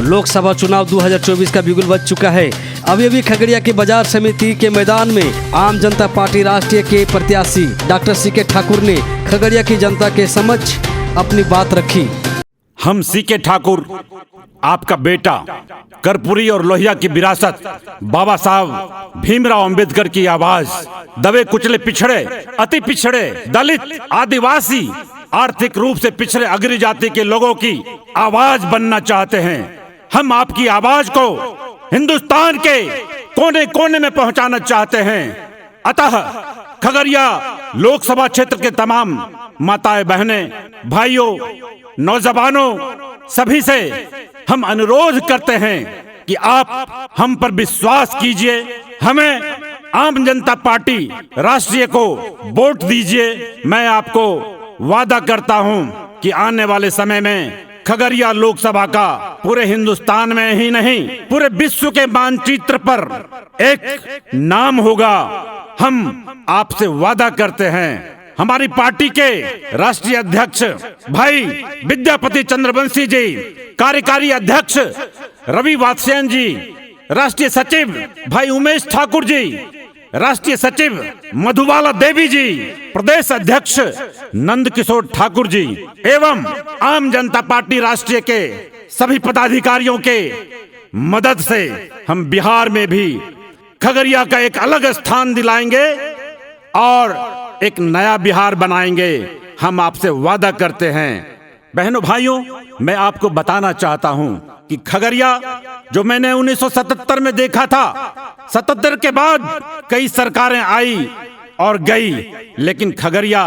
लोकसभा चुनाव 2024 का बिगुल बज चुका है। अभी खगड़िया के बाजार समिति के मैदान में आम जनता पार्टी राष्ट्रीय के प्रत्याशी डॉक्टर सीके ठाकुर ने खगड़िया की जनता के समक्ष अपनी बात रखी। हम सीके ठाकुर, आपका बेटा, कर्पूरी और लोहिया की विरासत, बाबा साहब भीमराव अंबेडकर की आवाज, दबे कुचले पिछड़े, अति पिछड़े, दलित, आदिवासी, आर्थिक रूप से पिछड़े अग्र जाति के लोगों की आवाज बनना चाहते हैं। हम आपकी आवाज को हिंदुस्तान के कोने कोने में पहुंचाना चाहते हैं। अतः खगड़िया लोकसभा क्षेत्र के तमाम माताएं, बहनें, भाइयों, नौजवानों सभी से हम अनुरोध करते हैं कि आप हम पर विश्वास कीजिए, हमें आम जनता पार्टी राष्ट्रीय को वोट दीजिए। मैं आपको वादा करता हूं कि आने वाले समय में खगड़िया लोकसभा का पूरे हिंदुस्तान में ही नहीं, पूरे विश्व के मानचित्र पर एक नाम होगा। हम आपसे वादा करते हैं। हमारी पार्टी के राष्ट्रीय अध्यक्ष भाई विद्यापति चंद्रवंशी जी, कार्यकारी अध्यक्ष रवि वात्स्यन जी, राष्ट्रीय सचिव भाई उमेश ठाकुर जी, राष्ट्रीय सचिव मधुबाला देवी जी, प्रदेश अध्यक्ष नंद किशोर ठाकुर जी एवं आम जनता पार्टी राष्ट्रीय के सभी पदाधिकारियों के मदद से हम बिहार में भी खगड़िया का एक अलग स्थान दिलाएंगे और एक नया बिहार बनाएंगे। हम आपसे वादा करते हैं। बहनों भाइयों, मैं आपको बताना चाहता हूं कि खगड़िया जो मैंने 1977 में देखा था, 77 के बाद कई सरकारें आई और गई, लेकिन खगड़िया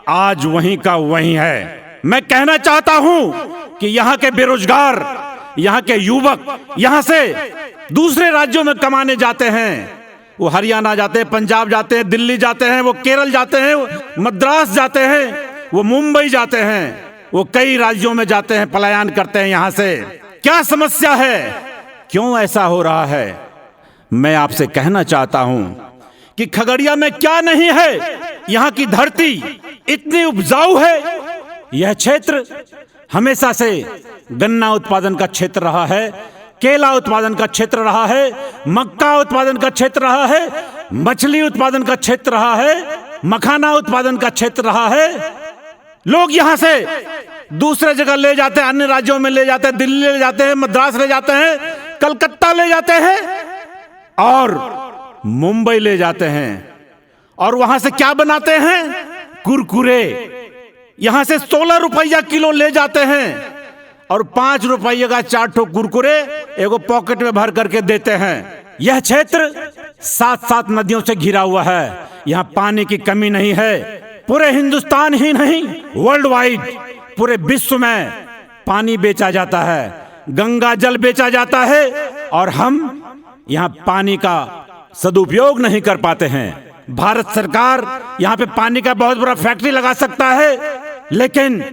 आज वहीं का वहीं है। मैं कहना चाहता हूं कि यहाँ के बेरोजगार, यहाँ के युवक यहाँ से दूसरे राज्यों में कमाने जाते हैं। वो हरियाणा जाते हैं, पंजाब जाते हैं, दिल्ली जाते हैं, वो केरल जाते हैं, वो मद्रास जाते हैं, वो मुंबई जाते हैं, वो कई राज्यों में जाते हैं, पलायन करते हैं यहाँ से। क्या समस्या है? क्यों ऐसा हो रहा है? मैं आपसे कहना चाहता हूं कि खगड़िया में क्या नहीं है। यहाँ की धरती इतनी उपजाऊ है। यह क्षेत्र हमेशा से गन्ना उत्पादन का क्षेत्र रहा है, केला उत्पादन का क्षेत्र रहा है, मक्का उत्पादन का क्षेत्र रहा है, मछली उत्पादन का क्षेत्र रहा है, मखाना उत्पादन का क्षेत्र रहा है। लोग यहाँ से दूसरे जगह ले जाते हैं, अन्य राज्यों में ले जाते हैं, दिल्ली ले जाते हैं, मद्रास ले जाते हैं, कलकत्ता ले जाते हैं और मुंबई ले जाते हैं। और वहां से क्या बनाते हैं? कुरकुरे। यहां से 16 रुपया किलो ले जाते हैं और 5 रुपये का 4 ठो कुरकुरे एगो पॉकेट में भर करके देते हैं। यह क्षेत्र 7 नदियों से घिरा हुआ है। यहाँ पानी की कमी नहीं है। पूरे हिंदुस्तान ही नहीं, वर्ल्ड वाइड पूरे विश्व में पानी बेचा जाता है, गंगा जल बेचा जाता है और हम यहाँ पानी का सदुपयोग नहीं कर पाते हैं। भारत सरकार यहाँ पे पानी का बहुत बड़ा फैक्ट्री लगा सकता है, लेकिन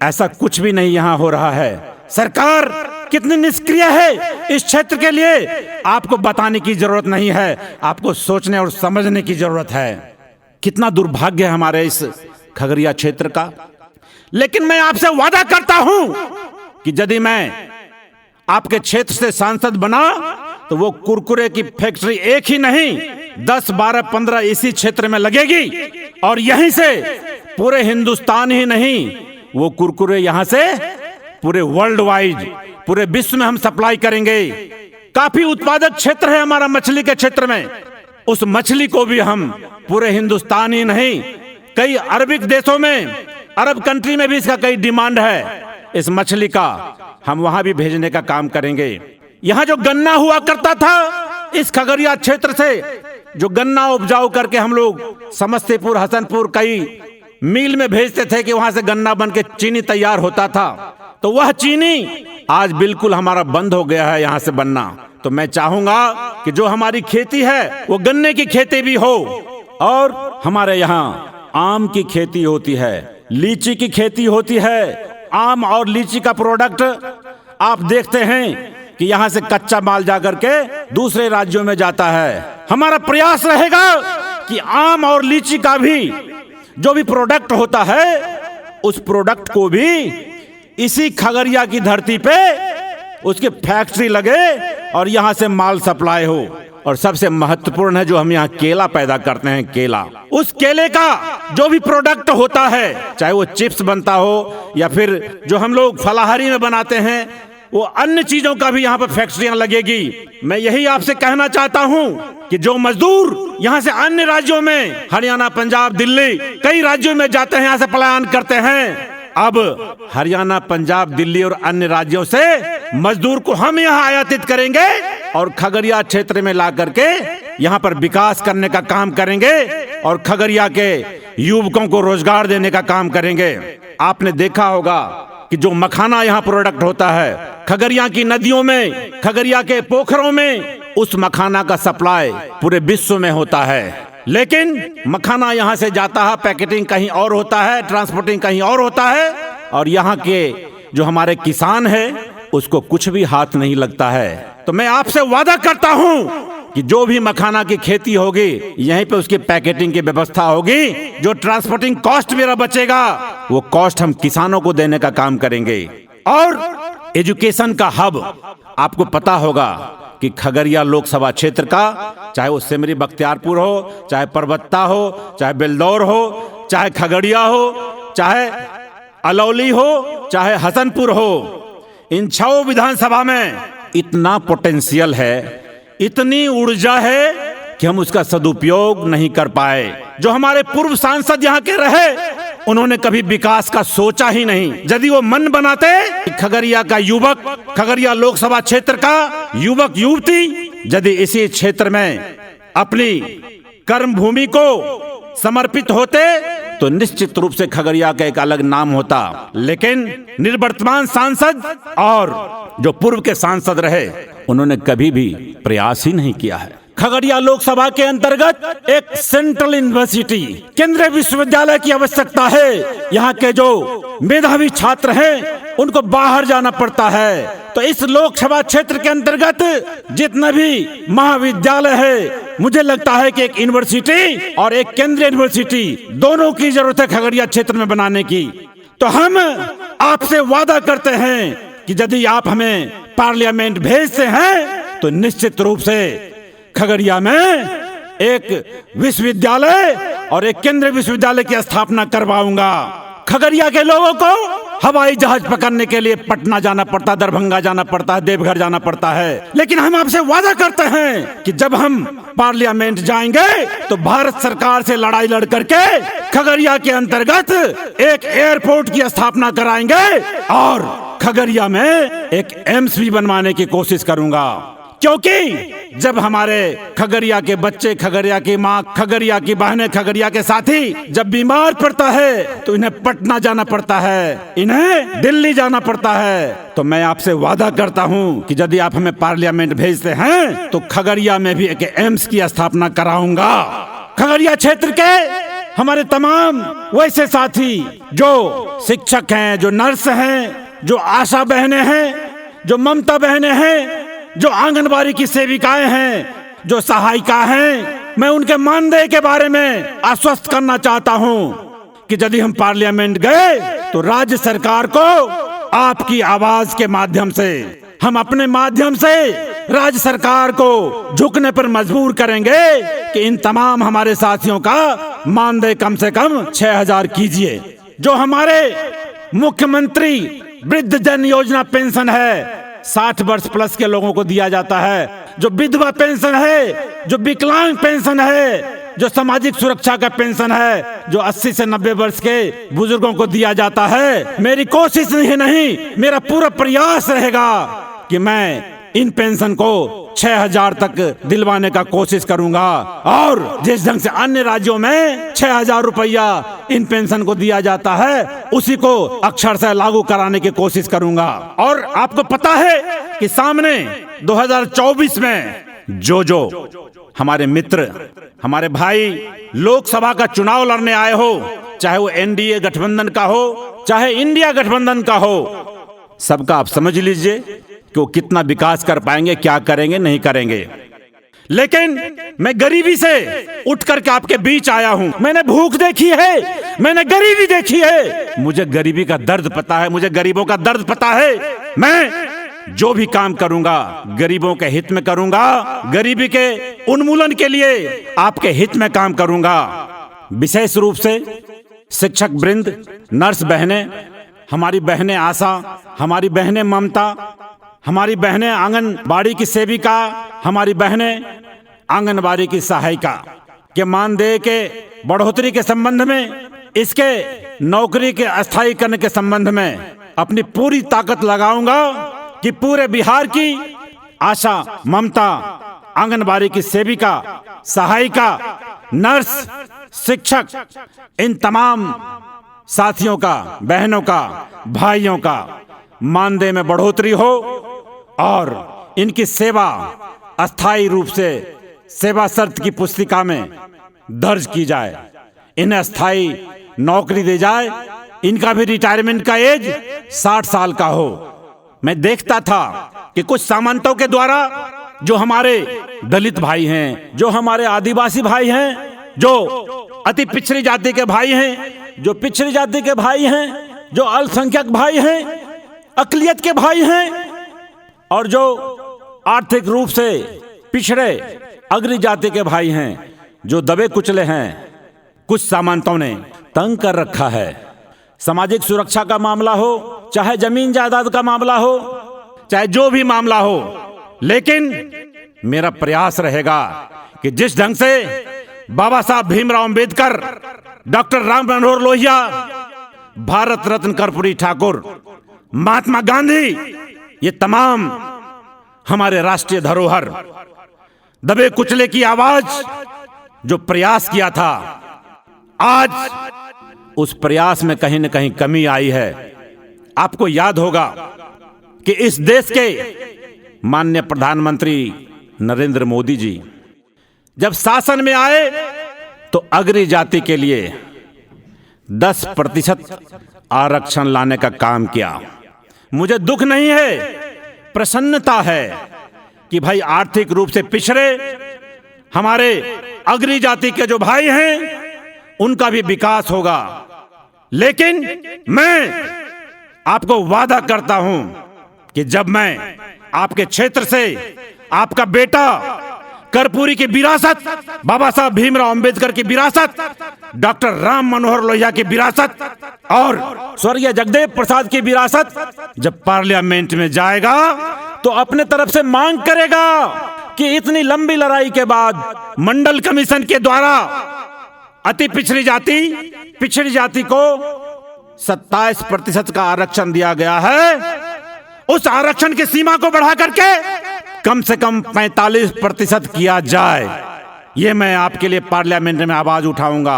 ऐसा कुछ भी नहीं यहाँ हो रहा है। सरकार कितनी निष्क्रिय है इस क्षेत्र के लिए आपको बताने की जरूरत नहीं है, आपको सोचने और समझने की जरूरत है। कितना दुर्भाग्य है हमारे इस खगड़िया क्षेत्र का। लेकिन मैं आपसे वादा करता हूं कि यदि मैं आपके क्षेत्र से सांसद बना तो वो कुरकुरे की फैक्ट्री एक ही नहीं, 10, 12, 15 इसी क्षेत्र में लगेगी और यहीं से पूरे हिंदुस्तान ही नहीं, वो कुरकुरे यहां से पूरे वर्ल्ड वाइड, पूरे विश्व में हम सप्लाई करेंगे। काफी उत्पादक क्षेत्र है हमारा मछली के क्षेत्र में। उस मछली को भी हम पूरे हिंदुस्तान ही नहीं, कई अरबिक देशों में, अरब कंट्री में भी इसका कई डिमांड है। इस मछली का हम वहां भी भेजने का काम करेंगे। यहाँ जो गन्ना हुआ करता था, इस खगड़िया क्षेत्र से जो गन्ना उपजाऊ करके हम लोग समस्तीपुर, हसनपुर कई मील में भेजते थे कि वहां से गन्ना बन के चीनी तैयार होता था, तो वह चीनी आज बिल्कुल हमारा बंद हो गया है यहाँ से बनना। तो मैं चाहूंगा कि जो हमारी खेती है वो गन्ने की खेती भी हो। और हमारे यहाँ आम की खेती होती है, लीची की खेती होती है। आम और लीची का प्रोडक्ट आप देखते हैं कि यहाँ से कच्चा माल जाकर के दूसरे राज्यों में जाता है। हमारा प्रयास रहेगा कि आम और लीची का भी जो भी प्रोडक्ट होता है, उस प्रोडक्ट को भी इसी खगड़िया की धरती पे उसकी फैक्ट्री लगे और यहाँ से माल सप्लाई हो। और सबसे महत्वपूर्ण है जो हम यहाँ केला पैदा करते हैं, केला, उस केले का जो भी प्रोडक्ट होता है, चाहे वो चिप्स बनता हो या फिर जो हम लोग फलाहारी में बनाते हैं, वो अन्य चीजों का भी यहाँ पर फैक्ट्रियां लगेगी। मैं यही आपसे कहना चाहता हूँ कि जो मजदूर यहाँ से अन्य राज्यों में, हरियाणा, पंजाब, दिल्ली, कई राज्यों में जाते हैं, यहाँ से पलायन करते हैं, अब हरियाणा, पंजाब, दिल्ली और अन्य राज्यों से मजदूर को हम यहाँ आयातित करेंगे और खगड़िया क्षेत्र में ला करके यहाँ पर विकास करने का काम करेंगे और खगड़िया के युवकों को रोजगार देने का काम करेंगे। आपने देखा होगा कि जो मखाना यहाँ प्रोडक्ट होता है, खगड़िया की नदियों में, खगड़िया के पोखरों में, उस मखाना का सप्लाई पूरे विश्व में होता है। लेकिन मखाना यहाँ से जाता है, पैकेटिंग कहीं और होता है, ट्रांसपोर्टिंग कहीं और होता है, और यहाँ के जो हमारे किसान है उसको कुछ भी हाथ नहीं लगता है। तो मैं आपसे वादा करता हूँ कि जो भी मखाना की खेती होगी, यहीं पे उसकी पैकेटिंग की व्यवस्था होगी, जो ट्रांसपोर्टिंग कॉस्ट मेरा बचेगा वो कॉस्ट हम किसानों को देने का काम करेंगे। और एजुकेशन का हब, आपको पता होगा कि खगड़िया लोकसभा क्षेत्र का, चाहे वो सिमरी बख्तियारपुर हो, चाहे परबत्ता हो, चाहे बेलदौर हो, चाहे खगड़िया हो, चाहे अलौली हो, चाहे हसनपुर हो, इन 6 विधानसभा में इतना पोटेंशियल है, इतनी ऊर्जा है कि हम उसका सदुपयोग नहीं कर पाए। जो हमारे पूर्व सांसद यहाँ के रहे, उन्होंने कभी विकास का सोचा ही नहीं। यदि वो मन बनाते, खगड़िया का युवक, खगड़िया लोकसभा क्षेत्र का युवक युवती यदि इसी क्षेत्र में अपनी कर्म भूमि को समर्पित होते तो निश्चित रूप से खगड़िया का एक अलग नाम होता। लेकिन निवर्तमान सांसद और जो पूर्व के सांसद रहे, उन्होंने कभी भी प्रयास ही नहीं किया है। खगड़िया लोकसभा के अंतर्गत एक सेंट्रल यूनिवर्सिटी, केंद्रीय विश्वविद्यालय की आवश्यकता है। यहाँ के जो मेधावी छात्र हैं उनको बाहर जाना पड़ता है। तो इस लोकसभा क्षेत्र के अंतर्गत जितने भी महाविद्यालय है, मुझे लगता है कि एक यूनिवर्सिटी और एक केंद्रीय यूनिवर्सिटी दोनों की जरूरत है खगड़िया क्षेत्र में बनाने की। तो हम आपसे वादा करते हैं कि यदि आप हमें पार्लियामेंट भेजते हैं तो निश्चित रूप से खगड़िया में एक विश्वविद्यालय और एक केंद्रीय विश्वविद्यालय की स्थापना करवाऊंगा। खगड़िया के लोगों को हवाई जहाज पकड़ने के लिए पटना जाना पड़ता, दरभंगा जाना पड़ता है, देवघर जाना पड़ता है। लेकिन हम आपसे वादा करते हैं कि जब हम पार्लियामेंट जाएंगे तो भारत सरकार से लड़ाई लड़ करके खगड़िया के अंतर्गत एक एयरपोर्ट की स्थापना कराएंगे और खगड़िया में एक एम्स भी बनवाने की कोशिश करूंगा। क्योंकि जब हमारे खगड़िया के बच्चे, खगड़िया की माँ, खगड़िया की बहनें, खगड़िया के साथी जब बीमार पड़ता है तो इन्हें पटना जाना पड़ता है, इन्हें दिल्ली जाना पड़ता है। तो मैं आपसे वादा करता हूँ कि यदि आप हमें पार्लियामेंट भेजते हैं तो खगड़िया में भी एक एम्स की स्थापना कराऊंगा। खगड़िया क्षेत्र के हमारे तमाम वैसे साथी जो शिक्षक हैं, जो नर्स हैं, जो आशा बहनें हैं, जो ममता बहनें हैं, जो आंगनबाड़ी की सेविकाएं हैं, जो सहायिका हैं, मैं उनके मानदेय के बारे में आश्वस्त करना चाहता हूं कि यदि हम पार्लियामेंट गए तो राज्य सरकार को आपकी आवाज के माध्यम से, हम अपने माध्यम से राज्य सरकार को झुकने पर मजबूर करेंगे कि इन तमाम हमारे साथियों का मानदेय कम से कम 6,000 कीजिए। जो हमारे मुख्यमंत्री वृद्ध जन योजना पेंशन है, 60 वर्ष प्लस के लोगों को दिया जाता है, जो विधवा पेंशन है, जो विकलांग पेंशन है, जो सामाजिक सुरक्षा का पेंशन है, जो 80 से 90 वर्ष के बुजुर्गों को दिया जाता है। मेरी कोशिश नहीं, मेरा पूरा प्रयास रहेगा कि मैं इन पेंशन को 6,000 तक दिलवाने का कोशिश करूंगा। और जिस ढंग से अन्य राज्यों में 6,000 रुपया इन पेंशन को दिया जाता है, उसी को अक्षरशः लागू कराने की कोशिश करूंगा। और आपको पता है कि सामने 2024 में जो हमारे मित्र, हमारे भाई लोकसभा का चुनाव लड़ने आए हो, चाहे वो एनडीए गठबंधन का हो, चाहे इंडिया गठबंधन का हो, सबका आप समझ लीजिए कि वो कितना विकास कर पाएंगे, क्या करेंगे, नहीं करेंगे। लेकिन मैं गरीबी से उठ करके आपके बीच आया हूं। मैंने भूख देखी है, मैंने गरीबी देखी है, मुझे गरीबी का दर्द पता है, मुझे गरीबों का दर्द पता है। मैं जो भी काम करूंगा गरीबों के हित में करूंगा, गरीबी के उन्मूलन के लिए आपके हित में काम करूंगा। विशेष रूप से शिक्षक वृंद, नर्स बहनें, हमारी बहनें आशा, हमारी बहनें ममता, हमारी बहनें आंगनबाड़ी की सेविका, हमारी बहनें आंगनबाड़ी की सहायिका के मानदेय के बढ़ोतरी के संबंध में, इसके नौकरी के अस्थायी करने के संबंध में अपनी पूरी ताकत लगाऊंगा कि पूरे बिहार की आशा, ममता, आंगनबाड़ी की सेविका, सहायिका, नर्स, शिक्षक, इन तमाम साथियों का, बहनों का, भाइयों का मानदेय में बढ़ोतरी हो और इनकी सेवा अस्थायी रूप से सेवा शर्त की पुस्तिका में दर्ज की जाए, इन्हें अस्थायी नौकरी दी जाए, इनका भी रिटायरमेंट का एज 60 साल का हो। मैं देखता था कि कुछ सामंतों के द्वारा जो हमारे दलित भाई हैं, जो हमारे आदिवासी भाई हैं, जो अति पिछड़ी जाति के भाई हैं, जो पिछड़ी जाति के भाई हैं, जो अल्पसंख्यक भाई हैं, अकलियत के भाई हैं और जो आर्थिक रूप से पिछड़े अग्र जाति के भाई हैं, जो दबे कुचले हैं, कुछ सामंतों ने तंग कर रखा है। सामाजिक सुरक्षा का मामला हो, चाहे जमीन जायदाद का मामला हो, चाहे जो भी मामला हो, लेकिन मेरा प्रयास रहेगा कि जिस ढंग से बाबा साहब भीमराव अंबेडकर, डॉक्टर राम मनोहर लोहिया, भारत रत्न कर्पूरी ठाकुर, महात्मा गांधी, ये तमाम हमारे राष्ट्रीय धरोहर, दबे कुचले की आवाज जो प्रयास किया था, आज उस प्रयास में कहीं न कहीं कमी आई है। आपको याद होगा कि इस देश के माननीय प्रधानमंत्री नरेंद्र मोदी जी जब शासन में आए तो अग्र जाति के लिए 10% आरक्षण लाने का काम किया। मुझे दुख नहीं है, प्रसन्नता है कि भाई आर्थिक रूप से पिछड़े हमारे अग्र जाति के जो भाई हैं उनका भी विकास होगा। लेकिन मैं आपको वादा करता हूं कि जब मैं आपके क्षेत्र से आपका बेटा कर्पूरी की विरासत, बाबा साहब भीमराव अंबेडकर की विरासत, डॉक्टर राम मनोहर लोहिया की विरासत और स्वर्गीय जगदेव प्रसाद की विरासत जब पार्लियामेंट में जाएगा तो अपने तरफ से मांग करेगा कि इतनी लंबी लड़ाई के बाद मंडल कमीशन के द्वारा अति पिछड़ी जाति को 27% का आरक्षण दिया गया है, उस आरक्षण की सीमा को बढ़ा करके कम से कम 45% किया जाए। ये मैं आपके लिए पार्लियामेंट में आवाज उठाऊंगा।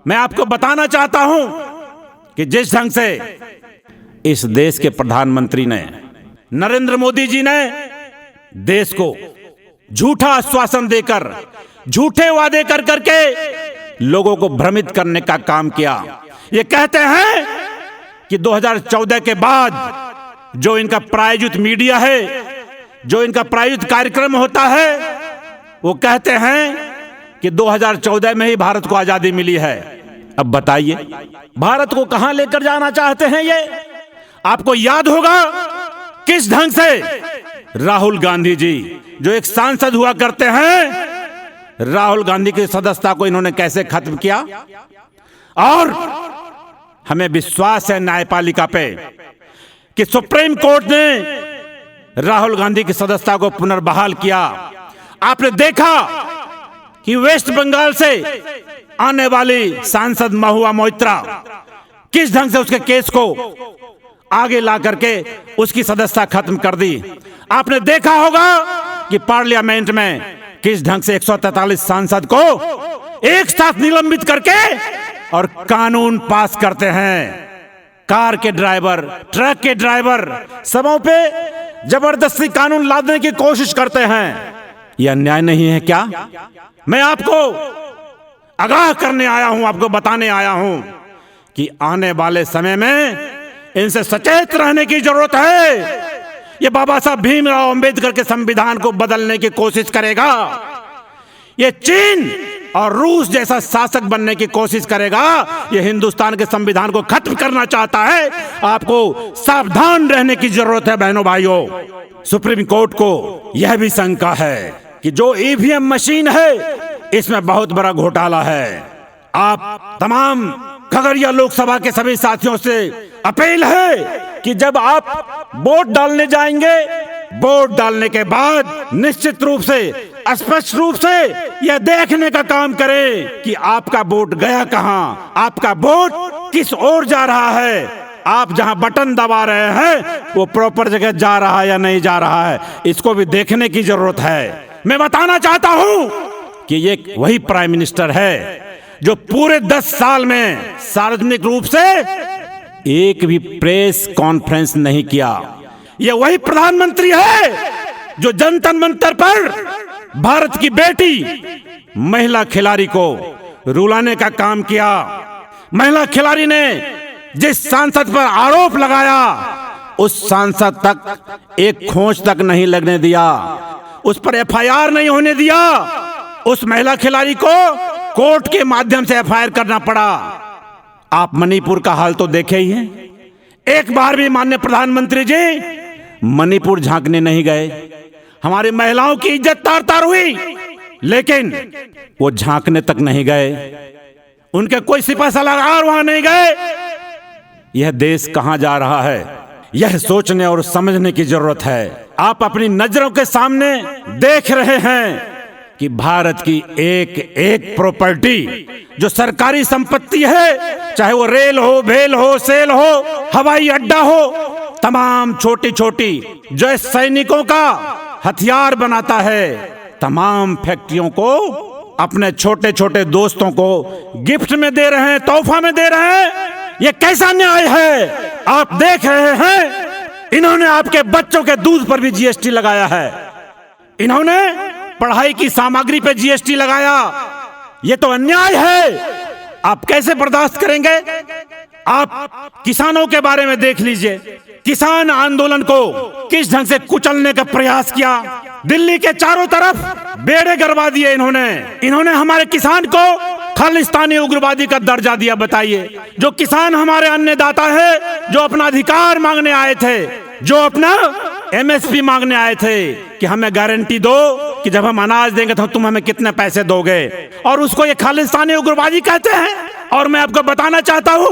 मैं आपको बताना चाहता हूं कि जिस ढंग से इस देश के प्रधानमंत्री ने, नरेंद्र मोदी जी ने देश को झूठा आश्वासन देकर, झूठे वादे कर करके लोगों को भ्रमित करने का काम किया। ये कहते हैं कि 2014 के बाद जो इनका प्रायोजित मीडिया है, जो इनका प्रायोजित कार्यक्रम होता है, वो कहते हैं कि 2014 में ही भारत को आजादी मिली है। अब बताइए भारत को कहां लेकर जाना चाहते हैं ये? आपको याद होगा किस ढंग से राहुल गांधी जी जो एक सांसद हुआ करते हैं, राहुल गांधी की सदस्यता को इन्होंने कैसे खत्म किया। और हमें विश्वास है न्यायपालिका पे कि सुप्रीम कोर्ट ने राहुल गांधी की सदस्यता को पुनर्बहाल किया। आपने देखा कि वेस्ट बंगाल से आने वाली सांसद महुआ मोइत्रा किस ढंग से उसके केस को आगे ला करके उसकी सदस्यता खत्म कर दी। आपने देखा होगा कि पार्लियामेंट में किस ढंग से 143 सांसद को एक साथ निलंबित करके और कानून पास करते हैं। कार के ड्राइवर, ट्रक के ड्राइवर, सबों पे जबरदस्ती कानून लादने की कोशिश करते हैं। यह अन्याय नहीं है क्या? मैं आपको आगाह करने आया हूं, आपको बताने आया हूं कि आने वाले समय में इनसे सचेत रहने की जरूरत है। ये बाबा साहब भीमराव अंबेडकर के संविधान को बदलने की कोशिश करेगा। ये चीन और रूस जैसा शासक बनने की कोशिश करेगा, ये हिंदुस्तान के संविधान को खत्म करना चाहता है। आपको सावधान रहने की जरूरत है बहनों भाइयों। सुप्रीम कोर्ट को यह भी शंका है कि जो ईवीएम मशीन है इसमें बहुत बड़ा घोटाला है। आप तमाम खगड़िया लोकसभा के सभी साथियों से अपील है कि जब आप वोट डालने जाएंगे, वोट डालने के बाद निश्चित रूप से स्पष्ट रूप से यह देखने का काम करें कि आपका वोट गया कहां, आपका वोट किस ओर जा रहा है, आप जहां बटन दबा रहे हैं वो प्रॉपर जगह जा रहा है या नहीं जा रहा है, इसको भी देखने की जरूरत है। मैं बताना चाहता हूं कि ये वही प्राइम मिनिस्टर है जो पूरे 10 साल में सार्वजनिक रूप से एक भी प्रेस कॉन्फ्रेंस नहीं किया। यह वही प्रधानमंत्री है जो जनता मंतर पर भारत की बेटी महिला खिलाड़ी को रुलाने का काम किया। महिला खिलाड़ी ने जिस सांसद पर आरोप लगाया उस सांसद तक एक खोज तक नहीं लगने दिया, उस पर एफआईआर नहीं होने दिया। उस महिला खिलाड़ी को कोर्ट के माध्यम से एफआईआर करना पड़ा। आप मणिपुर का हाल तो देखे ही हैं। एक बार भी माननीय प्रधानमंत्री जी मणिपुर झांकने नहीं गए। हमारी महिलाओं की इज्जत तार तार हुई, लेकिन वो झांकने तक नहीं गए। उनके कोई सिपह सलाहकार वहां नहीं गए। यह देश कहां जा रहा है, यह सोचने और समझने की जरूरत है। आप अपनी नजरों के सामने देख रहे हैं कि भारत की एक एक प्रॉपर्टी जो सरकारी संपत्ति है, चाहे वो रेल हो, भेल हो, सेल हो, हवाई अड्डा हो, तमाम छोटी छोटी जो सैनिकों का हथियार बनाता है, तमाम फैक्ट्रियों को अपने छोटे छोटे दोस्तों को गिफ्ट में दे रहे हैं, तोहफा में दे रहे हैं। ये कैसा न्याय है? आप देख रहे हैं इन्होंने आपके बच्चों के दूध पर भी जीएसटी लगाया है, इन्होंने पढ़ाई की सामग्री पे जीएसटी लगाया। ये तो अन्याय है। आप कैसे बर्दाश्त करेंगे? आप किसानों के बारे में देख लीजिए, किसान आंदोलन को किस ढंग से कुचलने का प्रयास किया। दिल्ली के चारों तरफ बेड़े गरवा दिए इन्होंने हमारे किसान को खालिस्तानी उग्रवादी का दर्जा दिया। बताइए, जो किसान हमारे अन्नदाता है, जो अपना अधिकार मांगने आए थे, जो अपना एमएसपी मांगने आए थे कि हमें गारंटी दो कि जब हम अनाज देंगे तो तुम हमें कितने पैसे दोगे, और उसको ये खालिस्तानी उग्रवादी कहते हैं। और मैं आपको बताना चाहता हूं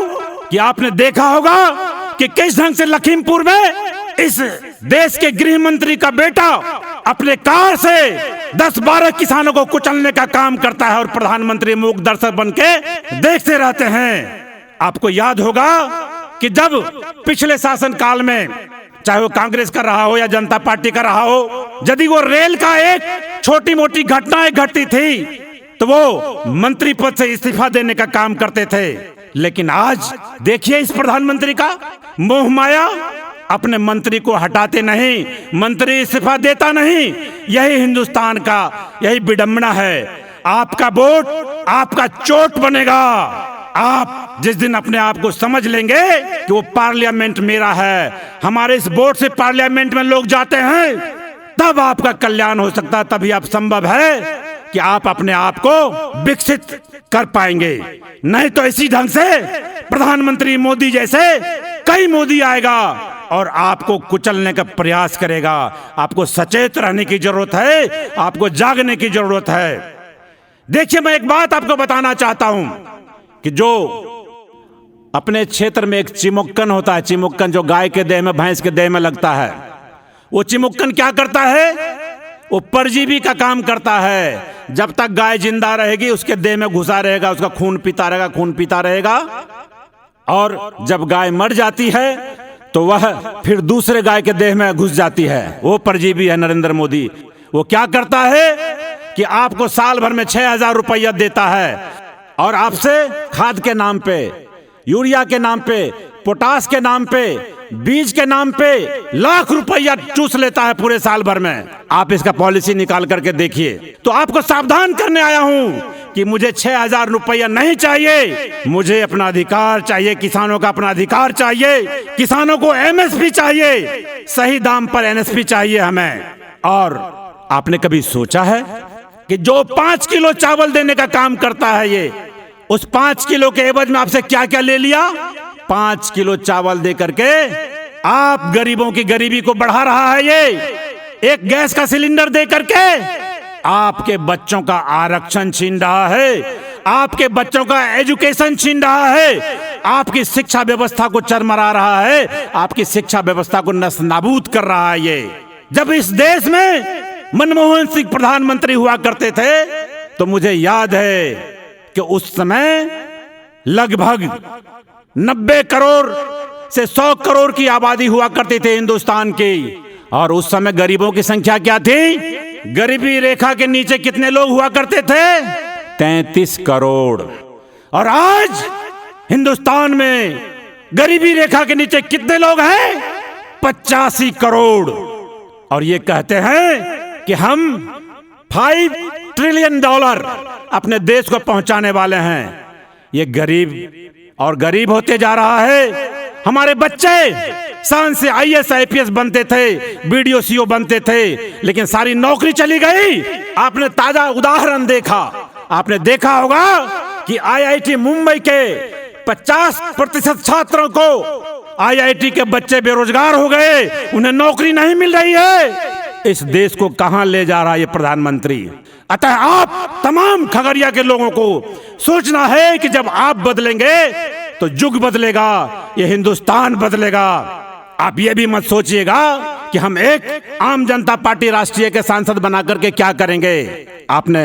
कि आपने देखा होगा कि किस ढंग से लखीमपुर में इस देश के गृह मंत्री का बेटा अपने कार से 10-12 किसानों को कुचलने का काम करता है और प्रधानमंत्री मूक दर्शक बनके देखते रहते हैं। आपको याद होगा कि जब पिछले शासन काल में, चाहे वो कांग्रेस का रहा हो या जनता पार्टी का रहा हो, यदि वो रेल का एक छोटी मोटी घटनाएं घटती थी तो वो मंत्री पद से इस्तीफा देने का काम करते थे। लेकिन आज देखिए इस प्रधानमंत्री का मोह माया, अपने मंत्री को हटाते नहीं, मंत्री इस्तीफा देता नहीं। यही हिंदुस्तान का, यही विडंबना है। आपका वोट आपका चोट बनेगा। आप जिस दिन अपने आप को समझ लेंगे कि वो पार्लियामेंट मेरा है, हमारे इस वोट से पार्लियामेंट में लोग जाते हैं, तब आपका कल्याण हो सकता है। तभी आप संभव है कि आप अपने आप को विकसित कर पाएंगे। नहीं तो इसी ढंग से प्रधानमंत्री मोदी जैसे कई मोदी आएगा और आपको कुचलने का प्रयास करेगा। आपको सचेत रहने की जरूरत है, आपको जागने की जरूरत है। देखिए, मैं एक बात आपको बताना चाहता हूं कि जो अपने क्षेत्र में एक चिमुक्कन होता है, चिमुक्कन जो गाय के देह में, भैंस के देह में लगता है, वो चिमुक्कन क्या करता है? वो परजीवी का काम करता है। जब तक गाय जिंदा रहेगी उसके देह में घुसा रहेगा, उसका खून पीता रहेगा, खून पीता रहेगा। और जब गाय मर जाती है तो वह फिर दूसरे गाय के देह में घुस जाती है। वो परजीवी है नरेंद्र मोदी। वो क्या करता है कि आपको साल भर में 6,000 रुपया देता है और आपसे खाद के नाम पे, यूरिया के नाम पे, पोटास के नाम पे, बीज के नाम पे लाख रुपया चूस लेता है पूरे साल भर में। आप इसका पॉलिसी निकाल करके देखिए। तो आपको सावधान करने आया हूं कि मुझे 6,000 रुपया नहीं चाहिए, मुझे अपना अधिकार चाहिए, किसानों का अपना अधिकार चाहिए, किसानों को एमएसपी चाहिए, सही दाम पर एमएसपी चाहिए हमें। और आपने कभी सोचा है कि जो 5 किलो चावल देने का काम करता है ये, उस 5 किलो के एवज में आपसे क्या क्या ले लिया? 5 किलो चावल दे करके आप गरीबों की गरीबी को बढ़ा रहा है ये। एक गैस का सिलेंडर दे करके आपके बच्चों का आरक्षण छीन रहा है, आपके बच्चों का एजुकेशन छीन रहा है, आपकी शिक्षा व्यवस्था को चरमरा रहा है, आपकी शिक्षा व्यवस्था को नस्तानाबूद कर रहा है ये। जब इस देश में मनमोहन सिंह प्रधानमंत्री हुआ करते थे तो मुझे याद है कि उस समय लगभग 90 करोड़ से 100 करोड़ की आबादी हुआ करती थी हिंदुस्तान की। और उस समय गरीबों की संख्या क्या थी? गरीबी रेखा के नीचे कितने लोग हुआ करते थे? 33 करोड़। और आज हिंदुस्तान में गरीबी रेखा के नीचे कितने लोग हैं? 85 करोड़। और ये कहते हैं कि हम $5 ट्रिलियन अपने देश को पहुंचाने वाले हैं। ये गरीब और गरीब होते जा रहा है। हमारे बच्चे शान से IAS IPS बनते थे, BDO CO बनते थे, लेकिन सारी नौकरी चली गई। आपने ताजा उदाहरण देखा, आपने देखा होगा कि IIT मुंबई के 50% छात्रों को IIT के बच्चे बेरोजगार हो गए, उन्हें नौकरी नहीं मिल रही है। इस देश को कहां ले जा रहा है ये प्रधानमंत्री? अतः आप तमाम खगड़िया के लोगों को सोचना है कि जब आप बदलेंगे तो युग बदलेगा, ये हिंदुस्तान बदलेगा। आप ये भी मत सोचिएगा कि हम एक आम जनता पार्टी राष्ट्रीय के सांसद बना करके क्या करेंगे। आपने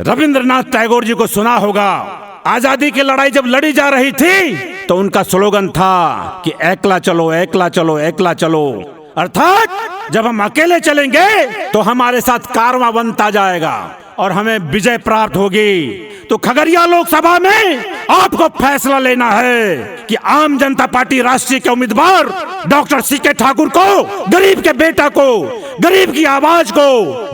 रविंद्रनाथ टैगोर जी को सुना होगा, आजादी की लड़ाई जब लड़ी जा रही थी तो उनका स्लोगन था कि एकला चलो, एकला चलो, एकला चलो। अर्थात जब हम अकेले चलेंगे तो हमारे साथ कारवां बनता जाएगा और हमें विजय प्राप्त होगी। तो खगड़िया लोकसभा में आपको फैसला लेना है कि आम जनता पार्टी राष्ट्रीय के उम्मीदवार डॉक्टर CK ठाकुर को, गरीब के बेटा को, गरीब की आवाज को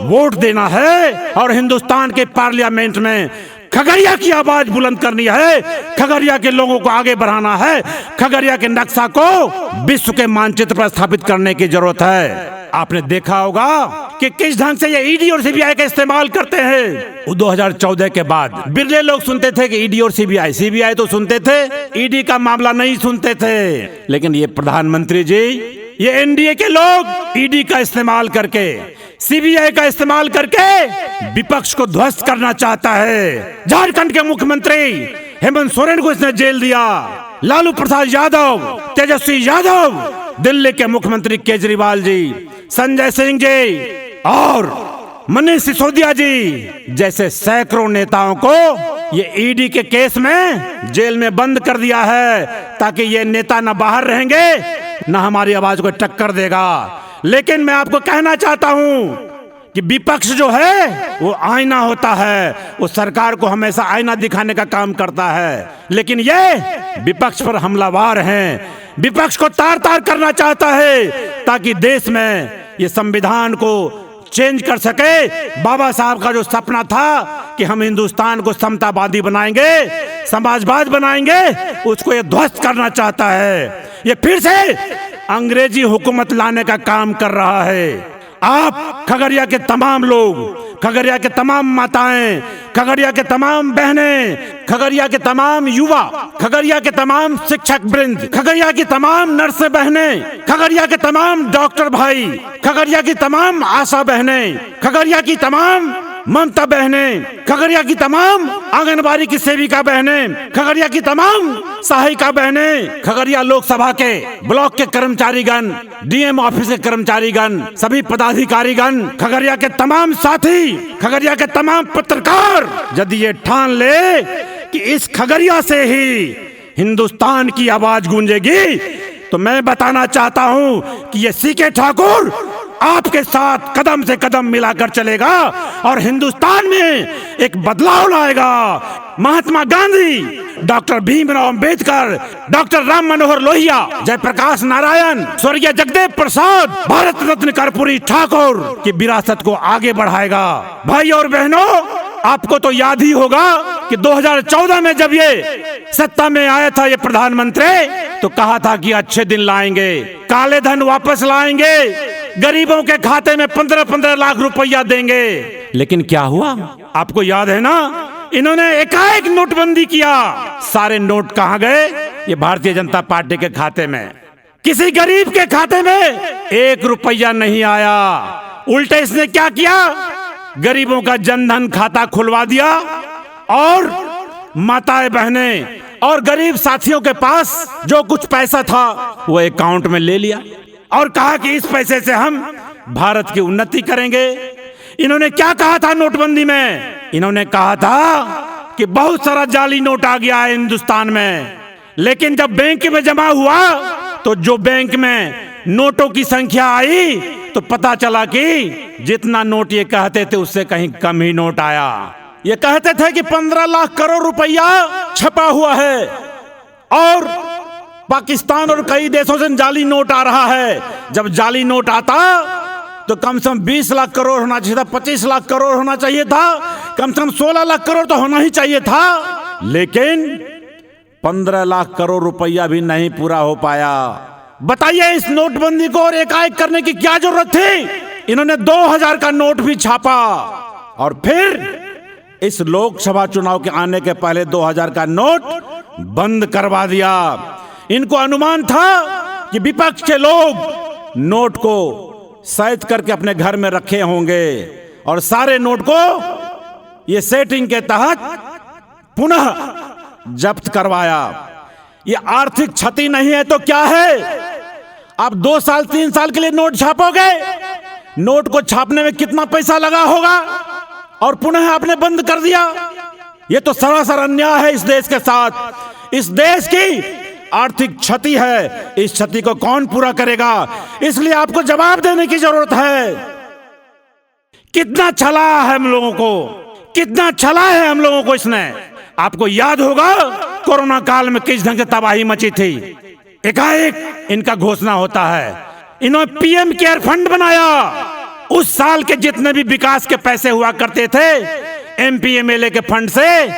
वोट देना है और हिंदुस्तान के पार्लियामेंट में खगड़िया की आवाज बुलंद करनी है, खगड़िया के लोगों को आगे बढ़ाना है, खगड़िया के नक्शा को विश्व के मानचित्र पर स्थापित करने की जरूरत है। आपने देखा होगा कि किस ढंग से ये ED और CBI का इस्तेमाल करते हैं। 2014 के बाद बिरले लोग सुनते थे कि ED और CBI तो सुनते थे, ED का मामला नहीं सुनते थे। लेकिन ये प्रधानमंत्री जी, ये NDA के लोग ED का इस्तेमाल करके, CBI का इस्तेमाल करके विपक्ष को ध्वस्त करना चाहता है। झारखंड के मुख्यमंत्री हेमंत सोरेन को इसने जेल दिया, लालू प्रसाद यादव, तेजस्वी यादव, दिल्ली के मुख्यमंत्री केजरीवाल जी, संजय सिंह जी और मनीष सिसोदिया जी जैसे सैकड़ों नेताओं को ये ED के केस में जेल में बंद कर दिया है, ताकि ये नेता न बाहर रहेंगे न हमारी आवाज को टक्कर देगा। लेकिन मैं आपको कहना चाहता हूं कि विपक्ष जो है वो आईना होता है, वो सरकार को हमेशा आईना दिखाने का काम करता है। लेकिन ये विपक्ष पर हमलावर हैं, विपक्ष को तार तार करना चाहता है ताकि देश में ये संविधान को चेंज कर सके। बाबा साहब का जो सपना था कि हम हिंदुस्तान को समतावादी बनाएंगे, समाजवाद बनाएंगे, उसको ये ध्वस्त करना चाहता है। ये फिर से अंग्रेजी हुकूमत लाने का काम कर रहा है। आप खगड़िया के तमाम लोग, खगड़िया के तमाम माताएं, खगड़िया के तमाम बहनें, खगड़िया के तमाम युवा, खगड़िया के तमाम शिक्षक वृंद, खगड़िया की तमाम नर्स बहनें, खगड़िया के तमाम डॉक्टर भाई, खगड़िया की तमाम आशा बहनें, खगड़िया की तमाम ममता बहनें, खगड़िया की तमाम आंगनबाड़ी की सेविका बहनें, खगड़िया की तमाम सहायिका बहनें, खगड़िया लोकसभा के ब्लॉक के कर्मचारीगण, DM ऑफिस के कर्मचारीगण, सभी पदाधिकारीगण, खगड़िया के तमाम साथी, खगड़िया के तमाम पत्रकार, यदि ये ठान ले कि इस खगड़िया से ही हिंदुस्तान की आवाज गूंजेगी, तो मैं बताना चाहता हूं कि ये CK ठाकुर आपके साथ कदम से कदम मिलाकर चलेगा और हिंदुस्तान में एक बदलाव लाएगा। महात्मा गांधी, डॉक्टर भीमराव अंबेडकर, डॉक्टर राम मनोहर लोहिया, जयप्रकाश नारायण, स्वर्गीय जगदेव प्रसाद, भारत रत्न कर्पूरी ठाकुर की विरासत को आगे बढ़ाएगा। भाई और बहनों, आपको तो याद ही होगा कि 2014 में जब ये सत्ता में आया था ये प्रधानमंत्री, तो कहा था कि अच्छे दिन लाएंगे, काले धन वापस लाएंगे, गरीबों के खाते में 15-15 लाख रुपया देंगे। लेकिन क्या हुआ आपको याद है ना, इन्होंने एकाएक नोटबंदी किया। सारे नोट कहां गए? ये भारतीय जनता पार्टी के खाते में। किसी गरीब के खाते में 1 रुपया नहीं आया। उल्टे इसने क्या किया, गरीबों का जनधन खाता खुलवा दिया और माताएं बहनें और गरीब साथियों के पास जो कुछ पैसा था वो अकाउंट में ले लिया और कहा कि इस पैसे से हम भारत की उन्नति करेंगे। इन्होंने क्या कहा था नोटबंदी में? इन्होंने कहा था कि बहुत सारा जाली नोट आ गया है हिंदुस्तान में, लेकिन जब बैंक में जमा हुआ तो जो बैंक में नोटों की संख्या आई तो पता चला कि जितना नोट ये कहते थे उससे कहीं कम ही नोट आया। ये कहते थे कि 15 लाख करोड़ रुपया छपा हुआ है और पाकिस्तान और कई देशों से जाली नोट आ रहा है। जब जाली नोट आता तो कम से कम 20 लाख करोड़ होना चाहिए था, 25 लाख करोड़ होना चाहिए था, कम से कम 16 लाख करोड़ तो होना ही चाहिए था, लेकिन 15 लाख करोड़ रुपया भी नहीं पूरा हो पाया। बताइए इस नोटबंदी को और एकाएक करने की क्या जरूरत थी? इन्होंने 2000 का नोट भी छापा और फिर इस लोकसभा चुनाव के आने के पहले 2000 का नोट बंद करवा दिया। इनको अनुमान था कि विपक्ष के लोग नोट को सैद करके अपने घर में रखे होंगे और सारे नोट को ये सेटिंग के तहत पुनः जब्त करवाया। ये आर्थिक क्षति नहीं है तो क्या है? आप 2 साल 3 साल के लिए नोट छापोगे, नोट को छापने में कितना पैसा लगा होगा और पुनः आपने बंद कर दिया। ये तो सरासर अन्याय है इस देश के साथ। इस देश की आर्थिक क्षति है, इस क्षति को कौन पूरा करेगा? इसलिए आपको जवाब देने की जरूरत है। कितना छला है हम लोगों को, कितना छला है हम लोगों को इसने। आपको याद होगा कोरोना काल में किस ढंग से तबाही मची थी। एकाएक इनका घोषणा होता है, इन्होंने पीएम केयर फंड बनाया। उस साल के जितने भी विकास के पैसे हुआ करते थे एमपी एमएलए के फंड से,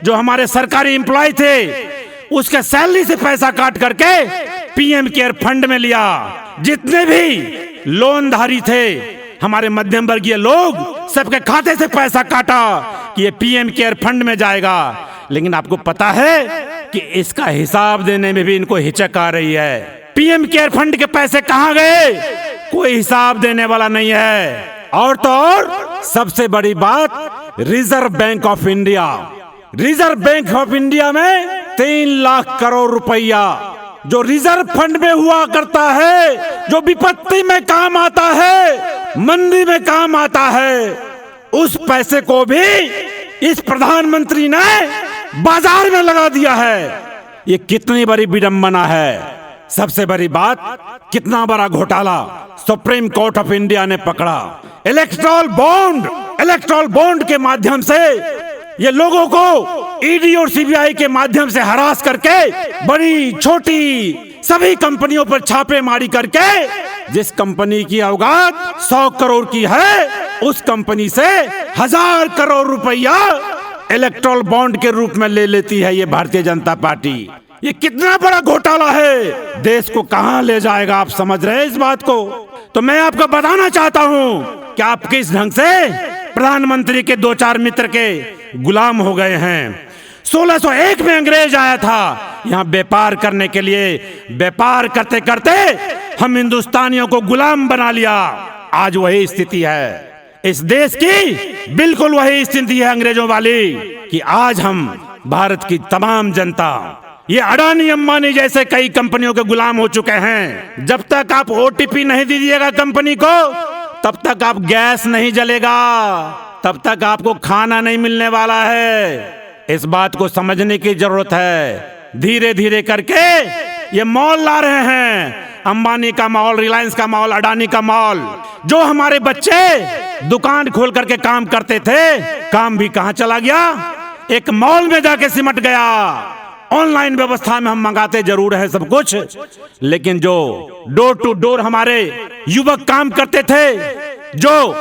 जो हमारे सरकारी एम्प्लॉय थे उसके सैलरी से पैसा काट करके पीएम केयर फंड में लिया। जितने भी लोनधारी थे हमारे मध्यम वर्गीय लोग, सबके खाते से पैसा काटा कि ये पीएम केयर फंड में जाएगा। लेकिन आपको पता है कि इसका हिसाब देने में भी इनको हिचक आ रही है। पीएम केयर फंड के पैसे कहां गए? कोई हिसाब देने वाला नहीं है। और तो और सबसे बड़ी बात, reserve bank of India, reserve bank of India में 3 लाख करोड़ रुपया जो रिजर्व फंड में हुआ करता है, जो विपत्ति में काम आता है, मंदी में काम आता है, उस पैसे को भी इस प्रधानमंत्री ने बाजार में लगा दिया है। ये कितनी बड़ी विडंबना है। सबसे बड़ी बात, कितना बड़ा घोटाला सुप्रीम कोर्ट ऑफ इंडिया ने पकड़ा। इलेक्टोरल बॉन्ड के माध्यम से ये लोगों को ईडी और सीबीआई के माध्यम से हरास करके बड़ी छोटी सभी कंपनियों पर छापेमारी करके, जिस कंपनी की औकात 100 करोड़ की है उस कंपनी से 1000 करोड़ रुपया इलेक्टोरल बॉन्ड के रूप में ले लेती है ये भारतीय जनता पार्टी। ये कितना बड़ा घोटाला है, देश को कहां ले जाएगा? आप समझ रहे हैं इस बात को? तो मैं आपको बताना चाहता हूं कि आप किस ढंग से प्रधानमंत्री के 2-4 मित्र के गुलाम हो गए हैं। 1601 में अंग्रेज आया था यहाँ व्यापार करने के लिए। व्यापार करते करते हम हिंदुस्तानियों को गुलाम बना लिया। आज वही स्थिति है इस देश की, बिल्कुल वही स्थिति है अंग्रेजों वाली, कि आज हम भारत की तमाम जनता ये अडानी अंबानी जैसे कई कंपनियों के गुलाम हो चुके हैं। जब तक आप ओटीपी नहीं दीजिएगा कंपनी को, तब तक आप गैस नहीं जलेगा, तब तक आपको खाना नहीं मिलने वाला है। इस बात को समझने की जरूरत है। धीरे धीरे करके ये मॉल ला रहे हैं, अंबानी का मॉल, रिलायंस का मॉल, अडानी का मॉल। जो हमारे बच्चे दुकान खोल करके काम करते थे, काम भी कहां चला गया? एक मॉल में जाके सिमट गया। ऑनलाइन व्यवस्था में हम मंगाते जरूर है सब कुछ, लेकिन जो डोर टू डोर हमारे युवक काम करते थे, जो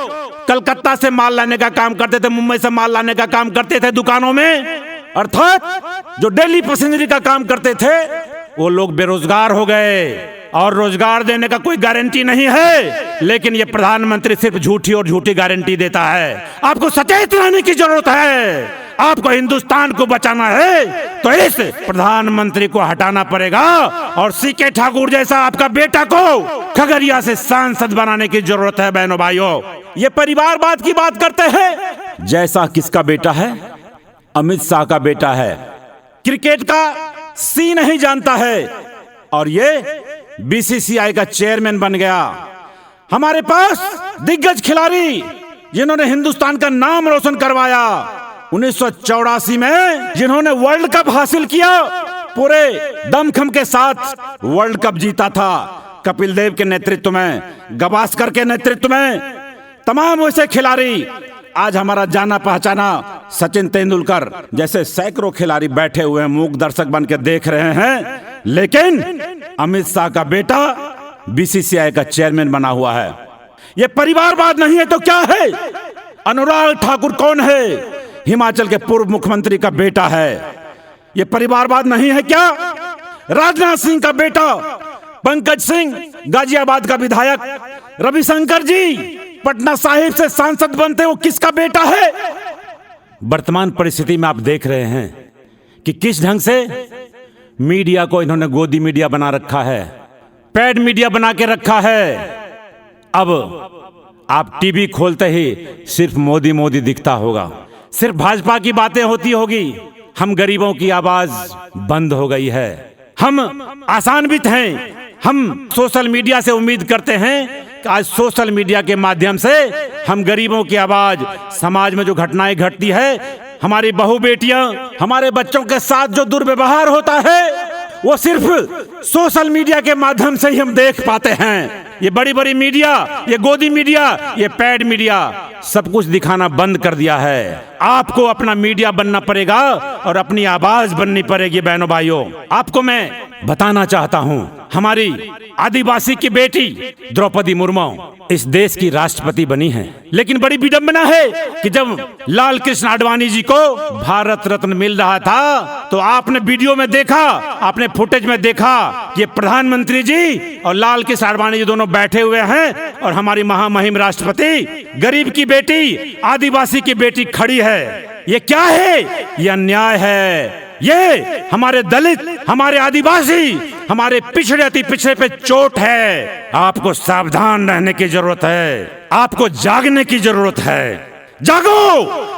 कलकत्ता से माल लाने का काम करते थे, मुंबई से माल लाने का काम करते थे दुकानों में, अर्थात जो डेली पैसेंजरी का काम करते थे, वो लोग बेरोजगार हो गए और रोजगार देने का कोई गारंटी नहीं है। लेकिन ये प्रधानमंत्री सिर्फ झूठी और झूठी गारंटी देता है। आपको सचेत रहने की जरूरत है। आपको हिंदुस्तान को बचाना है तो इस प्रधानमंत्री को हटाना पड़ेगा और सीके ठाकुर जैसा आपका बेटा को खगड़िया से सांसद बनाने की जरूरत है। बहनों भाइयों, ये परिवारवाद की बात करते हैं। जैसा किसका बेटा है? अमित शाह का बेटा है। क्रिकेट का सी नहीं जानता है और ये बीसीसीआई का चेयरमैन बन गया। हमारे पास दिग्गज खिलाड़ी जिन्होंने हिंदुस्तान का नाम रोशन करवाया। 1984 में जिन्होंने वर्ल्ड कप हासिल किया, पूरे दमखम के साथ वर्ल्ड कप जीता था। कपिल देव के नेतृत्व में, गावस्कर के नेतृत्व में, तमाम वैसे खिलाड़ी। आज हमारा जाना पहचाना सचिन तेंदुलकर जैसे सैकड़ों खिलाड़ी बैठे हुए हैं, मूक दर्शक बन के देख रहे हैं। लेकिन अमित शाह का बेटा बीसीसीआई का चेयरमैन बना हुआ है। यह परिवारवाद नहीं है तो क्या है? अनुराग ठाकुर कौन है? हिमाचल के पूर्व मुख्यमंत्री का बेटा है। यह परिवारवाद नहीं है क्या? राजनाथ सिंह का बेटा पंकज सिंह, गाजियाबाद का विधायक, रविशंकर जी पटना साहिब से सांसद बनते, वो किसका बेटा है? वर्तमान परिस्थिति में आप देख रहे हैं कि किस ढंग से मीडिया को इन्होंने गोदी मीडिया बना रखा है, पैड मीडिया बना के रखा है। अब आप टीवी खोलते ही सिर्फ मोदी मोदी दिखता होगा, सिर्फ भाजपा की बातें होती होगी। हम गरीबों की आवाज बंद हो गई है। हम आसानवित हैं। हम सोशल मीडिया से उम्मीद करते हैं कि आज सोशल मीडिया के माध्यम से हम गरीबों की आवाज, समाज में जो घटनाएं घटती है, हमारी बहू बेटियां, हमारे बच्चों के साथ जो दुर्व्यवहार होता है, वो सिर्फ सोशल मीडिया के माध्यम से ही हम देख पाते हैं। ये बड़ी बड़ी मीडिया, ये गोदी मीडिया, ये पैड मीडिया सब कुछ दिखाना बंद कर दिया है। आपको अपना मीडिया बनना पड़ेगा और अपनी आवाज बननी पड़ेगी। बहनों भाइयों, आपको मैं बताना चाहता हूं, हमारी आदिवासी की बेटी द्रौपदी मुर्मू इस देश की राष्ट्रपति बनी है। लेकिन बड़ी विडंबना है कि जब लाल कृष्ण आडवाणी जी को भारत रत्न मिल रहा था तो आपने वीडियो में देखा, आपने फुटेज में देखा कि प्रधानमंत्री जी और लाल कृष्ण आडवाणी जी दोनों बैठे हुए हैं और हमारी महामहिम राष्ट्रपति गरीब की बेटी, आदिवासी की बेटी खड़ी है। ये क्या है? ये अन्याय है। ये हमारे दलित, हमारे आदिवासी, हमारे पिछड़े अति पिछड़े पे चोट है। आपको सावधान रहने की जरूरत है। आपको जागने की जरूरत है। जागो,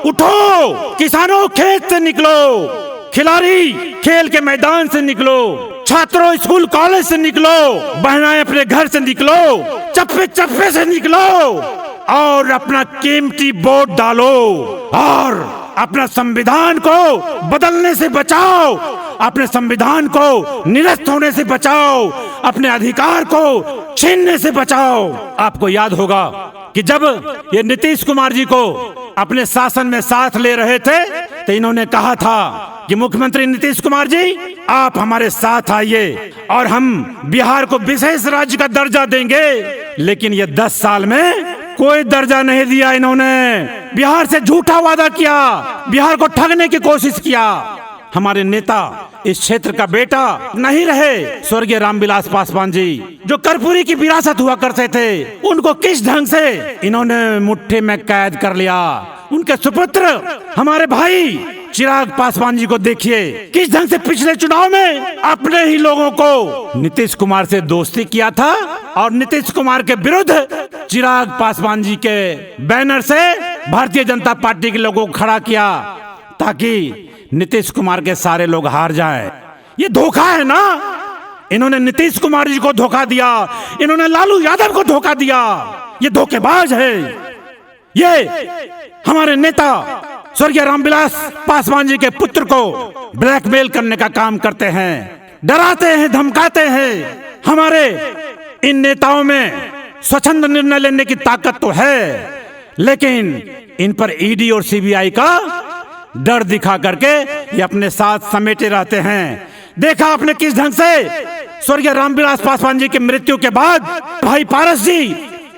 उठो, किसानों खेत से निकलो, खिलाड़ी खेल के मैदान से निकलो, छात्रों स्कूल कॉलेज से निकलो, बहनाएं अपने घर से निकलो, चप्पे चप्पे से निकलो और अपना कीमती वोट डालो और अपना संविधान को बदलने से बचाओ, अपने संविधान को निरस्त होने से बचाओ, अपने अधिकार को छीनने से बचाओ। आपको याद होगा कि जब ये नीतीश कुमार जी को अपने शासन में साथ ले रहे थे तो इन्होंने कहा था कि मुख्यमंत्री नीतीश कुमार जी, आप हमारे साथ आइए और हम बिहार को विशेष राज्य का दर्जा देंगे। लेकिन ये 10 साल में कोई दर्जा नहीं दिया। इन्होंने बिहार से झूठा वादा किया, बिहार को ठगने की कोशिश किया। हमारे नेता इस क्षेत्र का बेटा नहीं रहे। स्वर्गीय रामविलास पासवान जी जो कर्पूरी की विरासत हुआ करते थे, उनको किस ढंग से इन्होंने मुट्ठी में कैद कर लिया। उनके सुपुत्र हमारे भाई चिराग पासवान जी को देखिए, किस ढंग से पिछले चुनाव में अपने ही लोगों को नीतीश कुमार से दोस्ती किया था और नीतीश कुमार के विरुद्ध चिराग पासवान जी के बैनर से भारतीय जनता पार्टी के लोगों को खड़ा किया ताकि नीतीश कुमार के सारे लोग हार जाएं। ये धोखा है ना। इन्होंने नीतीश कुमार जी को धोखा दिया, इन्होंने लालू यादव को धोखा दिया। ये धोखेबाज है। ये हमारे नेता स्वर्गीय रामविलास पासवान जी के पुत्र को ब्लैकमेल करने का काम करते हैं, डराते हैं, धमकाते हैं। हमारे इन नेताओं में स्वच्छंद निर्णय लेने की ताकत तो है, लेकिन इन पर ईडी और सीबीआई का डर दिखा करके ये अपने साथ समेटे रहते हैं। देखा आपने किस ढंग से स्वर्गीय रामविलास पासवान जी की मृत्यु के बाद भाई पारस जी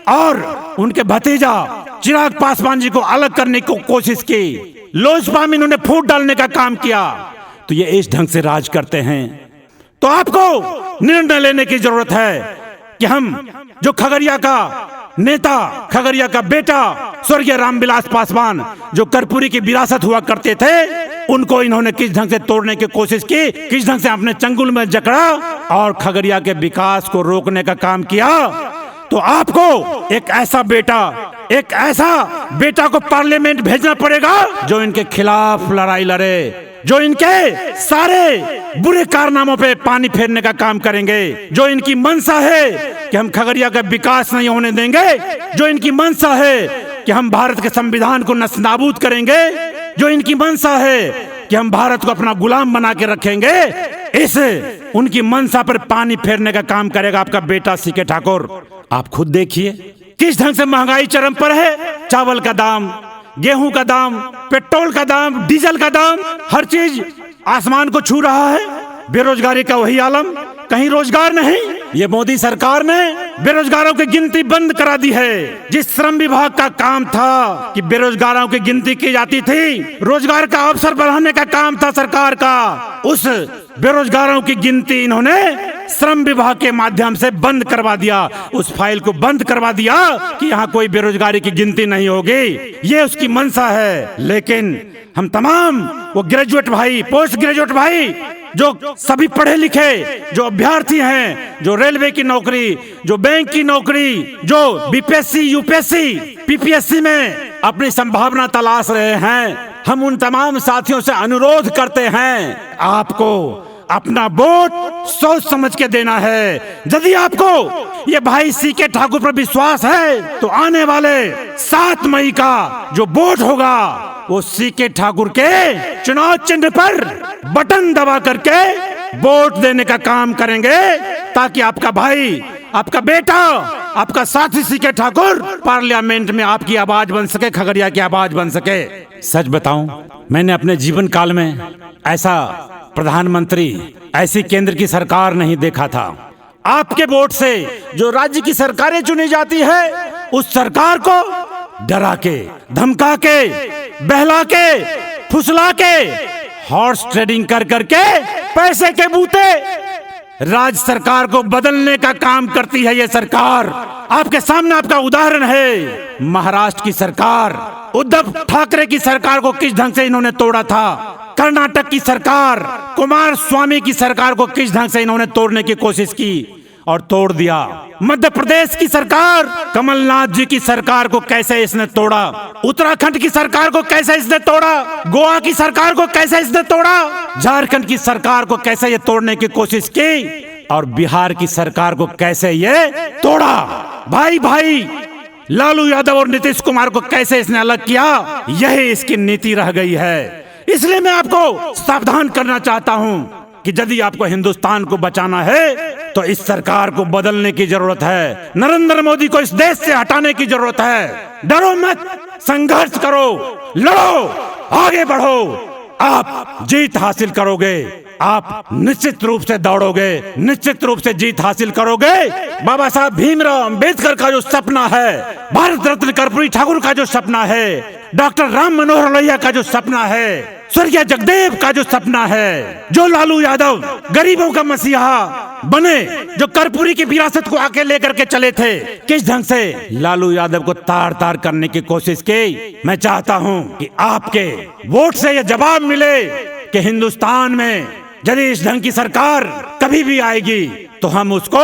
और उनके भतीजा चिराग पासवान जी को अलग करने की कोशिश की। लोजपा में इन्होंने फूट डालने का काम किया। तो ये इस ढंग से राज करते हैं। तो आपको निर्णय लेने की जरूरत है कि हम जो खगड़िया का नेता, खगड़िया का बेटा स्वर्गीय रामविलास पासवान जो कर्पूरी की विरासत हुआ करते थे, उनको इन्होंने किस ढंग से तोड़ने की कोशिश की, किस ढंग से अपने चंगुल में जकड़ा और खगड़िया के विकास को रोकने का काम किया। तो आपको एक ऐसा बेटा को पार्लियामेंट भेजना पड़ेगा जो इनके खिलाफ लड़ाई लड़े, जो इनके सारे बुरे कारनामों पे पानी फेरने का काम करेंगे, जो इनकी मंशा है कि हम खगड़िया का विकास नहीं होने देंगे, जो इनकी मंशा है कि हम भारत के संविधान को नस्तानाबूद करेंगे, जो इनकी मंशा है कि हम भारत को अपना गुलाम बना के रखेंगे, इस उनकी मंशा पर पानी फेरने का काम करेगा आपका बेटा सीके ठाकुर। आप खुद देखिए किस ढंग से महंगाई चरम पर है। चावल का दाम, गेहूं का दाम, पेट्रोल का दाम, डीजल का दाम, हर चीज आसमान को छू रहा है। बेरोजगारी का वही आलम, कहीं रोजगार नहीं। ये मोदी सरकार ने बेरोजगारों की गिनती बंद करा दी है। जिस श्रम विभाग का काम था कि बेरोजगारों की गिनती की जाती थी, रोजगार का अवसर बढ़ाने का काम था सरकार का, उस बेरोजगारों की गिनती इन्होंने श्रम विभाग के माध्यम से बंद करवा दिया। उस फाइल को बंद करवा दिया कि यहाँ कोई बेरोजगारी की गिनती नहीं होगी। ये उसकी मंशा है। लेकिन हम तमाम वो ग्रेजुएट भाई, पोस्ट ग्रेजुएट भाई, जो सभी पढ़े लिखे, जो अभ्यर्थी हैं, जो रेलवे की नौकरी, जो बैंक की नौकरी, जो बीपीएससी, यूपीएससी, पीपीएससी में अपनी संभावना तलाश रहे हैं, हम उन तमाम साथियों से अनुरोध करते हैं, आपको अपना वोट सोच समझ के देना है। यदि आपको ये भाई सीके ठाकुर पर विश्वास है तो आने वाले 7 मई का जो वोट होगा वो सीके ठाकुर के चुनाव चिन्ह पर बटन दबा करके वोट देने का काम करेंगे, ताकि आपका भाई, आपका बेटा, आपका साथी सीके ठाकुर पार्लियामेंट में आपकी आवाज बन सके, खगड़िया की आवाज बन सके। सच बताऊं, मैंने अपने जीवन काल में ऐसा प्रधानमंत्री, ऐसी केंद्र की सरकार नहीं देखा था। आपके वोट से जो राज्य की सरकारें चुनी जाती है, उस सरकार को डरा के, धमका के, बहला के, फुसला के, हॉर्स ट्रेडिंग कर करके पैसे के बूते राज्य सरकार को बदलने का काम करती है ये सरकार। आपके सामने आपका उदाहरण है महाराष्ट्र की सरकार, उद्धव ठाकरे की सरकार को किस ढंग से इन्होंने तोड़ा था। कर्नाटक की सरकार, कुमार स्वामी की सरकार को किस ढंग से इन्होंने तोड़ने की कोशिश की और तोड़ दिया। मध्य प्रदेश की सरकार, कमलनाथ जी की सरकार को कैसे इसने तोड़ा। उत्तराखंड की सरकार को कैसे इसने तोड़ा। गोवा की सरकार को कैसे इसने तोड़ा। झारखंड की सरकार को कैसे ये तोड़ने की कोशिश की और बिहार की सरकार को कैसे ये तोड़ा। भाई भाई लालू यादव और नीतीश कुमार को कैसे इसने अलग किया, यही इसकी नीति रह गई है। इसलिए मैं आपको सावधान करना चाहता हूं कि यदि आपको हिंदुस्तान को बचाना है तो इस सरकार को बदलने की जरूरत है। नरेंद्र मोदी को इस देश से हटाने की जरूरत है। डरो मत, संघर्ष करो, लड़ो, आगे बढ़ो। आप जीत हासिल करोगे, आप निश्चित रूप से दौड़ोगे, निश्चित रूप से जीत हासिल करोगे। बाबा साहब भीमराव अंबेडकर का जो सपना है, भारत रत्न कर्पूरी ठाकुर का जो सपना है, डॉक्टर राम मनोहर लोहिया का जो सपना है, स्वर्गीय जगदेव का जो सपना है, जो लालू यादव गरीबों का मसीहा बने, जो कर्पूरी की विरासत को आके लेकर के चले थे, किस ढंग से लालू यादव को तार तार करने की कोशिश की। मैं चाहता हूं कि आपके वोट से यह जवाब मिले कि हिंदुस्तान में यदि इस ढंग की सरकार कभी भी आएगी तो हम उसको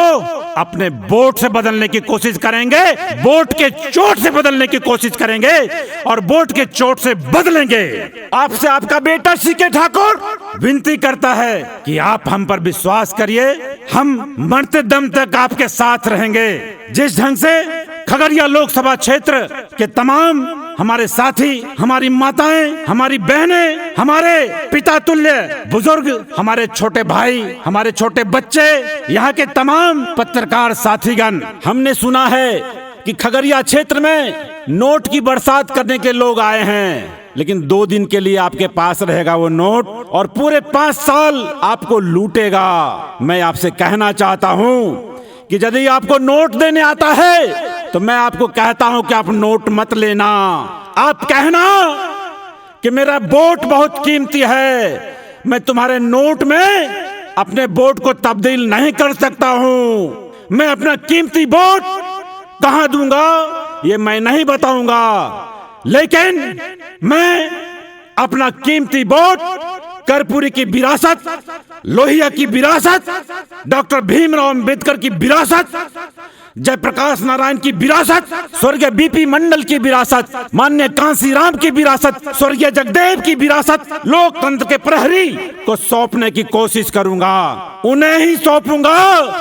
अपने वोट से बदलने की कोशिश करेंगे, वोट के चोट से बदलने की कोशिश करेंगे और वोट के चोट से बदलेंगे। आपसे आपका बेटा सीके ठाकुर विनती करता है कि आप हम पर विश्वास करिए, हम मरते दम तक आपके साथ रहेंगे। जिस ढंग से खगड़िया लोकसभा क्षेत्र के तमाम हमारे साथी, हमारी माताएं, हमारी बहनें, हमारे पिता तुल्य बुजुर्ग, हमारे छोटे भाई, हमारे छोटे बच्चे, यहाँ के तमाम पत्रकार साथीगण, हमने सुना है कि खगड़िया क्षेत्र में नोट की बरसात करने के लोग आए हैं, लेकिन 2 दिन के लिए आपके पास रहेगा वो नोट और पूरे 5 साल आपको लूटेगा। मैं आपसे कहना चाहता हूँ कि यदि आपको नोट देने आता है तो मैं आपको कहता हूं कि आप नोट मत लेना। आप कहना कि मेरा वोट बहुत कीमती है, मैं तुम्हारे नोट में अपने वोट को तब्दील नहीं कर सकता हूं। मैं अपना कीमती वोट कहां दूंगा ये मैं नहीं बताऊंगा, लेकिन मैं अपना कीमती वोट कर्पूरी की विरासत, लोहिया की विरासत, डॉक्टर भीमराव अंबेडकर की विरासत, जयप्रकाश नारायण की विरासत, स्वर्गीय बीपी मंडल की विरासत, माननीय कांसीराम की विरासत, स्वर्गीय जगदेव की विरासत, लोकतंत्र के प्रहरी को सौंपने की कोशिश करूंगा। उन्हें ही सौंपूंगा।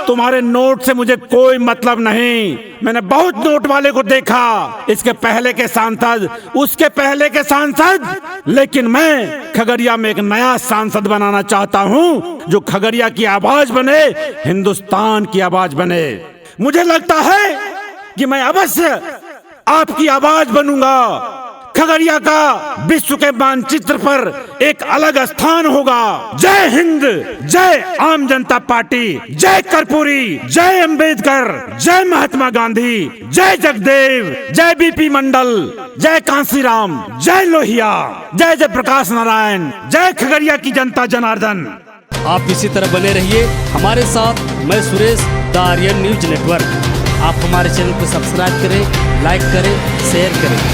तुम्हारे नोट से मुझे कोई मतलब नहीं। मैंने बहुत नोट वाले को देखा, इसके पहले के सांसद, उसके पहले के सांसद, लेकिन मैं खगड़िया में एक नया सांसद बनाना चाहता हूं जो खगड़िया की आवाज बने, हिंदुस्तान की आवाज बने। मुझे लगता है कि मैं अवश्य आपकी आवाज बनूंगा। खगड़िया का विश्व के मानचित्र पर एक अलग स्थान होगा। जय हिंद, जय आम जनता पार्टी, जय कर्पूरी, जय अंबेडकर, जय महात्मा गांधी, जय जगदेव, जय बीपी मंडल, जय कांसीराम, जय लोहिया, जय जयप्रकाश नारायण, जय खगड़िया की जनता जनार्दन। आप इसी तरह बने रहिए हमारे साथ। मैं Suresh, the Aryan news network. आप हमारे चैनल को सब्सक्राइब करें, लाइक करें, शेयर करें।